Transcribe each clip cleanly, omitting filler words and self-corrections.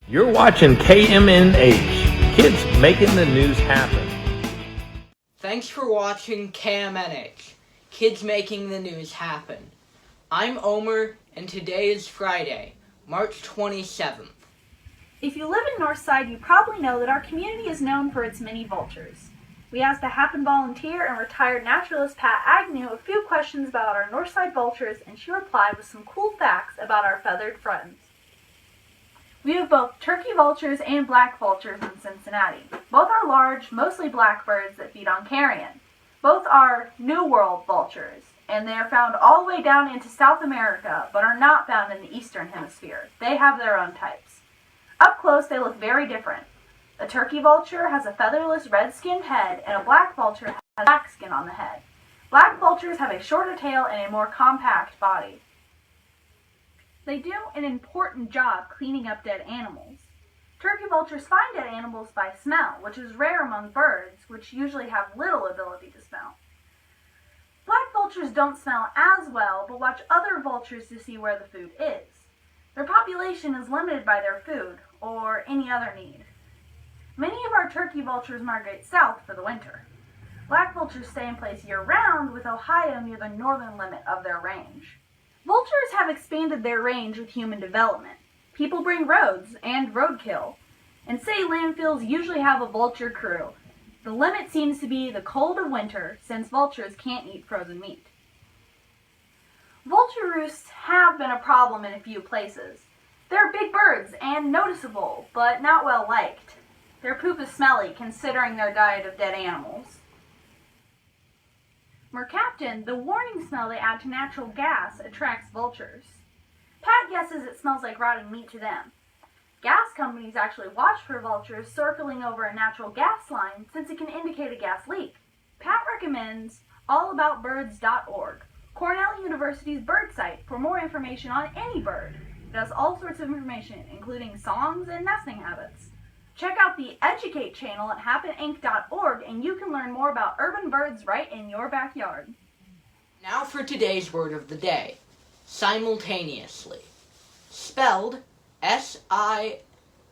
You're watching KMNH, Kids Making the News Happen. Thanks for watching KMNH, Kids Making the News Happen. I'm Omer, and today is Friday, March 27th. If you live in Northside, you probably know that our community is known for its many vultures. We asked a Happen volunteer and retired naturalist Pat Agnew a few questions about our Northside Vultures, and she replied with some cool facts about our feathered friends. We have both turkey vultures and black vultures in Cincinnati. Both are large, mostly black birds that feed on carrion. Both are New World vultures, and they are found all the way down into South America, but are not found in the Eastern Hemisphere. They have their own types. Up close, they look very different. A turkey vulture has a featherless red-skinned head, and a black vulture has black skin on the head. Black vultures have a shorter tail and a more compact body. They do an important job cleaning up dead animals. Turkey vultures find dead animals by smell, which is rare among birds, which usually have little ability to smell. Black vultures don't smell as well, but watch other vultures to see where the food is. Their population is limited by their food, or any other need. Many of our turkey vultures migrate south for the winter. Black vultures stay in place year-round, with Ohio near the northern limit of their range. Vultures have expanded their range with human development. People bring roads and roadkill, and city landfills usually have a vulture crew. The limit seems to be the cold of winter, since vultures can't eat frozen meat. Vulture roosts have been a problem in a few places. They're big birds and noticeable, but not well liked. Their poop is smelly, considering their diet of dead animals. Mercaptan, the warning smell they add to natural gas, attracts vultures. Pat guesses it smells like rotting meat to them. Gas companies actually watch for vultures circling over a natural gas line, since it can indicate a gas leak. Pat recommends allaboutbirds.org, Cornell University's bird site, for more information on any bird. It has all sorts of information, including songs and nesting habits. Check out the Educate channel at happeninc.org, and you can learn more about urban birds right in your backyard. Now for today's word of the day, simultaneously. Spelled simultaneously.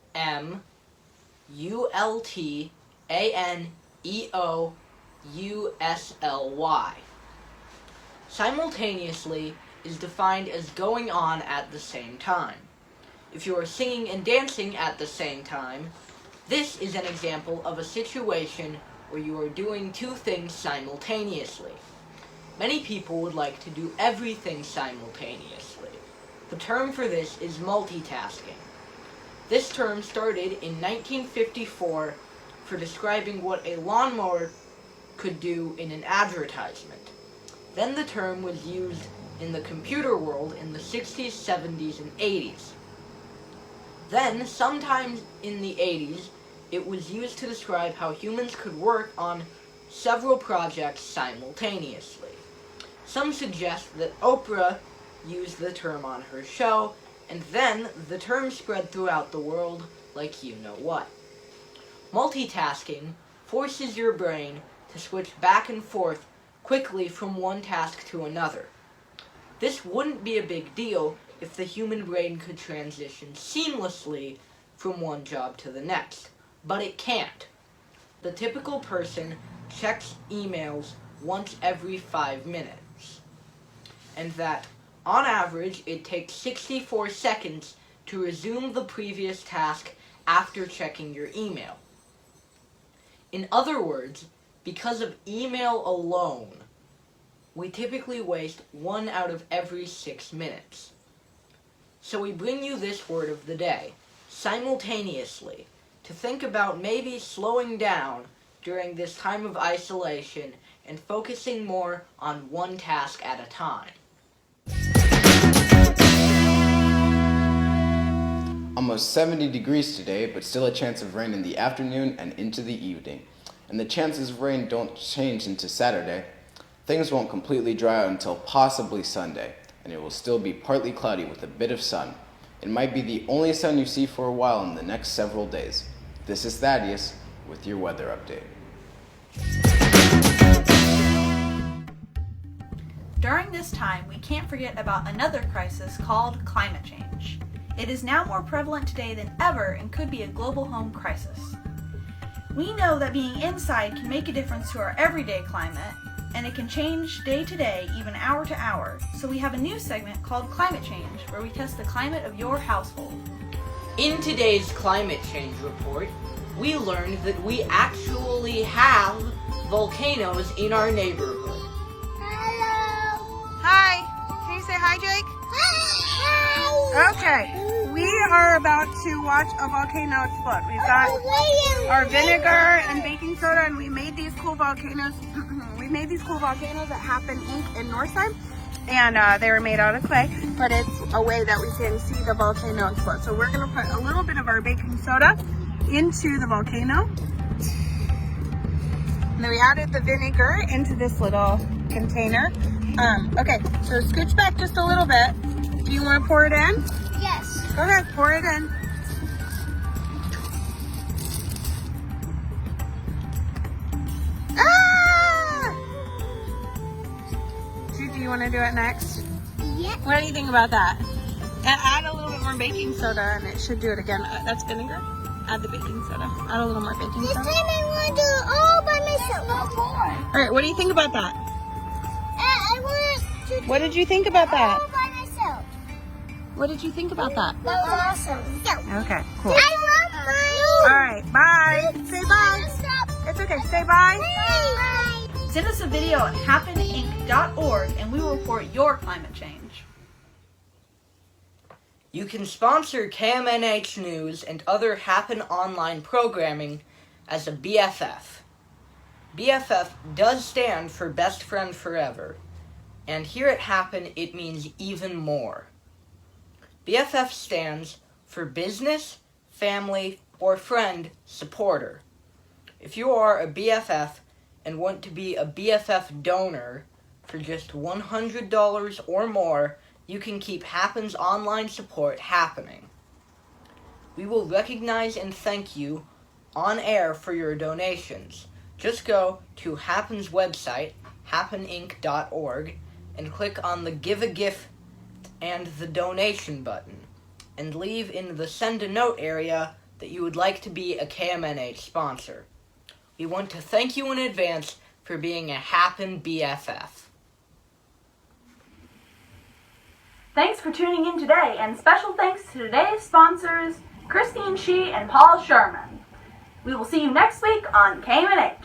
Simultaneously is defined as going on at the same time. If you are singing and dancing at the same time, this is an example of a situation where you are doing two things simultaneously. Many people would like to do everything simultaneously. The term for this is multitasking. This term started in 1954 for describing what a lawnmower could do in an advertisement. Then the term was used in the computer world in the 60s, 70s, and 80s. Then, sometime in the 80s, it was used to describe how humans could work on several projects simultaneously. Some suggest that Oprah used the term on her show, and then the term spread throughout the world like you know what. Multitasking forces your brain to switch back and forth quickly from one task to another. This wouldn't be a big deal if the human brain could transition seamlessly from one job to the next, but it can't. The typical person checks emails once every 5 minutes, and that, on average, it takes 64 seconds to resume the previous task after checking your email. In other words, because of email alone, we typically waste 1 out of every 6 minutes. So we bring you this word of the day, simultaneously, to think about maybe slowing down during this time of isolation and focusing more on one task at a time. Almost 70 degrees today, but still a chance of rain in the afternoon and into the evening. And the chances of rain don't change into Saturday. Things won't completely dry out until possibly Sunday, and it will still be partly cloudy with a bit of sun. It might be the only sun you see for a while in the next several days. This is Thaddeus with your weather update. During this time, we can't forget about another crisis called climate change. It is now more prevalent today than ever and could be a global home crisis. We know that being inside can make a difference to our everyday climate, and it can change day to day, even hour to hour. So we have a new segment called Climate Change, where we test the climate of your household. In today's climate change report, we learned that we actually have volcanoes in our neighborhood. Hello. Hi. Can you say hi, Jake? Hi. Okay. We are about to watch a volcano explode. We've got our vinegar and baking soda, and we made these cool volcanoes. We made these cool volcanoes at Happen Inc. in Northside, and they were made out of clay, but it's a way that we can see the volcano explode. So we're gonna put a little bit of our baking soda into the volcano. And then we added the vinegar into this little container. Okay, so scooch back just a little bit. Do you want to pour it in? Yes. Go ahead, pour it in. Ah! Do you want to do it next? Yeah. What do you think about that? And add a little bit more baking soda, and it should do it again. That's vinegar. Add the baking soda. Add a little more baking This soda. time I want to do it all by myself. No more. All right, what do you think about that? I want to do What did you think about it that? all by myself. What did you think about that? That was awesome. Go. Okay, cool. I love mine. All right, bye. Say bye. Stop. It's okay. Say bye. Bye. Send us a video at happeninc.org and we will report your climate change. You can sponsor KMNH News and other Happen Online programming as a BFF. BFF does stand for Best Friend Forever, and here at Happen it means even more. BFF stands for Business, Family, or Friend Supporter. If you are a BFF and want to be a BFF donor for just $100 or more, you can keep Happen's online support happening. We will recognize and thank you on air for your donations. Just go to Happen's website, happeninc.org, and click on the Give a Gift and the Donation button, and leave in the Send a Note area that you would like to be a KMNH sponsor. We want to thank you in advance for being a Happen BFF. Thanks for tuning in today, and special thanks to today's sponsors, Christine Shee and Paul Sherman. We will see you next week on KMNH.